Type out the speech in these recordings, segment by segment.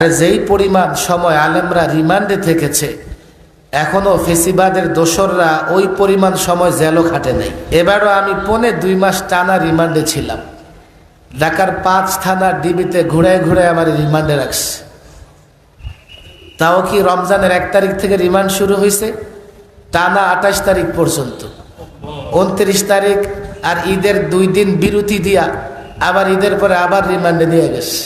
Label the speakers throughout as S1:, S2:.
S1: যেই পরিমাণ সময় আলেমরা রিমান্ডে থেকেছে, এখনো ফেসিবাদের দোসররা ওই পরিমাণ সময় জেলও খাটে নাই। এবারও আমি 2.5 মাস টানা রিমান্ডে ছিলাম। ঢাকার 5 থানার ডিবিতে ঘুরে ঘুরে আমার রিমান্ডে রাখছে। তাও কি রমজানের 1 তারিখ থেকে রিমান্ড শুরু হয়েছে, টানা 28 তারিখ পর্যন্ত। 29 তারিখ আর ঈদের 2 দিন বিরতি দিয়া আবার ঈদের পরে আবার রিমান্ডে নিয়ে গেছে।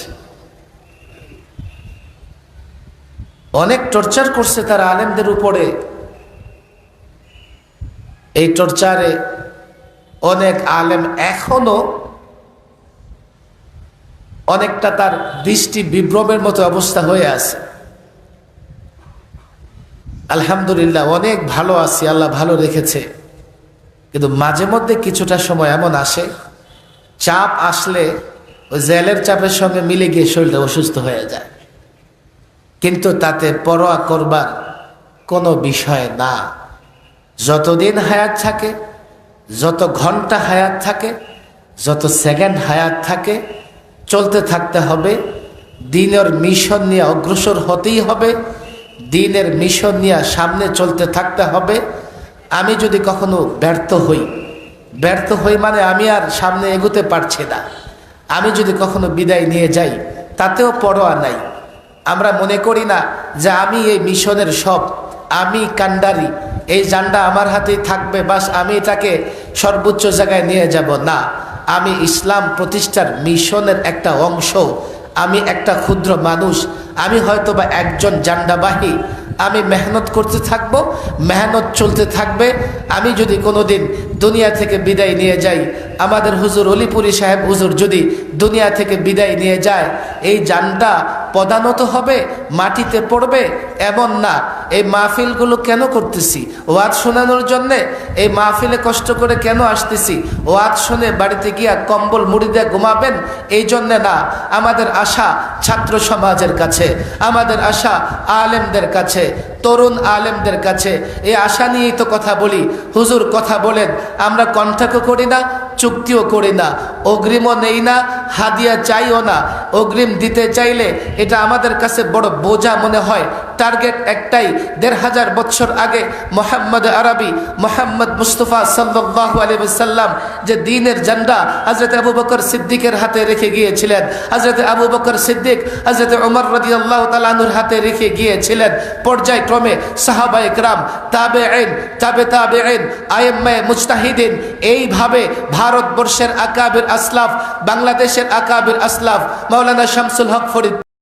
S1: অনেক টর্চার করছে তারা আলেমদের উপরে। এই টর্চারে অনেক আলেম এখনো অনেকটা তার দৃষ্টি বিভ্রমের মতো অবস্থা হয়ে আছে। আলহামদুলিল্লাহ অনেক ভালো আছি, আল্লাহ ভালো রেখেছে। কিন্তু মাঝে মধ্যে কিছুটা সময় এমন আসে, চাপ আসলে ওই জেলের চাপের সঙ্গে মিলে গিয়ে শরীরটা অসুস্থ হয়ে যায়। কিন্তু তাতে পরোয়া করবার কোনো বিষয় না। যতদিন হায়াত থাকে, যত ঘন্টা হায়াত থাকে, যত সেকেন্ড হায়াত থাকে, চলতে থাকতে হবে। দ্বীনের মিশন নিয়ে অগ্রসর হতেই হবে, দ্বীনের মিশন নিয়ে সামনে চলতে থাকতে হবে। আমি যদি কখনো ব্যর্থ হই মানে আমি আর সামনে এগোতে পারছি না, আমি যদি কখনো বিদায় নিয়ে যাই, তাতেও পরোয়া নাই। আমরা মনে করি না যে আমি এই মিশনের সব, আমি কান্ডারি, এই জান্ডা আমার হাতেই থাকবে, বাস আমি এটাকে সর্বোচ্চ জায়গায় নিয়ে যাব। না, আমি ইসলাম প্রতিষ্ঠার মিশনের একটা অংশ, আমি একটা ক্ষুদ্র মানুষ, আমি হয়তোবা একজন জান্ডাবাহী। আমি মেহনত করতে থাকবো, মেহনত চলতে থাকবে। আমি যদি কোনোদিন দুনিয়া থেকে বিদায় নিয়ে যাই, আমাদের হুজুর অলিপুরি সাহেব হুজুর যদি দুনিয়া থেকে বিদায় নিয়ে যায়, এই জানটা পদানত হবে, মাটিতে পড়বে এমন না। এই মাহফিলগুলো কেন করতেছি? ওয়াজ শোনানোর জন্যে। এই মাহফিলে কষ্ট করে কেন আসতেছি? ওয়াজ শুনে বাড়িতে গিয়া কম্বল মুড়ি দিয়ে ঘুমাবেন এই জন্যে না। আমাদের আশা ছাত্র সমাজের কাছে, আমাদের আশা আলেমদের কাছে, তরুণ আলেমদের কাছে। এই আশা নিয়েই তো কথা বলি। হুজুর কথা বলেন, আমরা কন্ট্রাক্টও করি না, চুক্তিও করি না, অগ্রিমও নেই না, হাদিয়া চাইও না। অগ্রিম দিতে চাইলে এটা আমাদের কাছে বড় বোঝা মনে হয়। টার্গেট একটাই, 1500 বছর আগে মোহাম্মদ আরবি, মোহাম্মদ মুস্তফা সাল্লাল্লাহু আলাইহি ওয়াসাল্লাম যে দ্বীনের ঝান্ডা হযরত আবু বকর সিদ্দিকের হাতে রেখে গিয়েছিলেন, হযরত আবু বকর সিদ্দিক হযরত ওমর রাদিয়াল্লাহু তাআলা আনহুর হাতে রেখে গিয়েছিলেন। পর্যায়ক্রমে সাহাবায়ে কেরাম, তাবেঈন, তাবেঈন, আইম্মায়ে মুজতাহিদিন, এইভাবে ভারতবর্ষের আকাবির আসলাফ, বাংলাদেশের আকাবির আসলাফ, মাওলানা শামসুল হক ফরিদ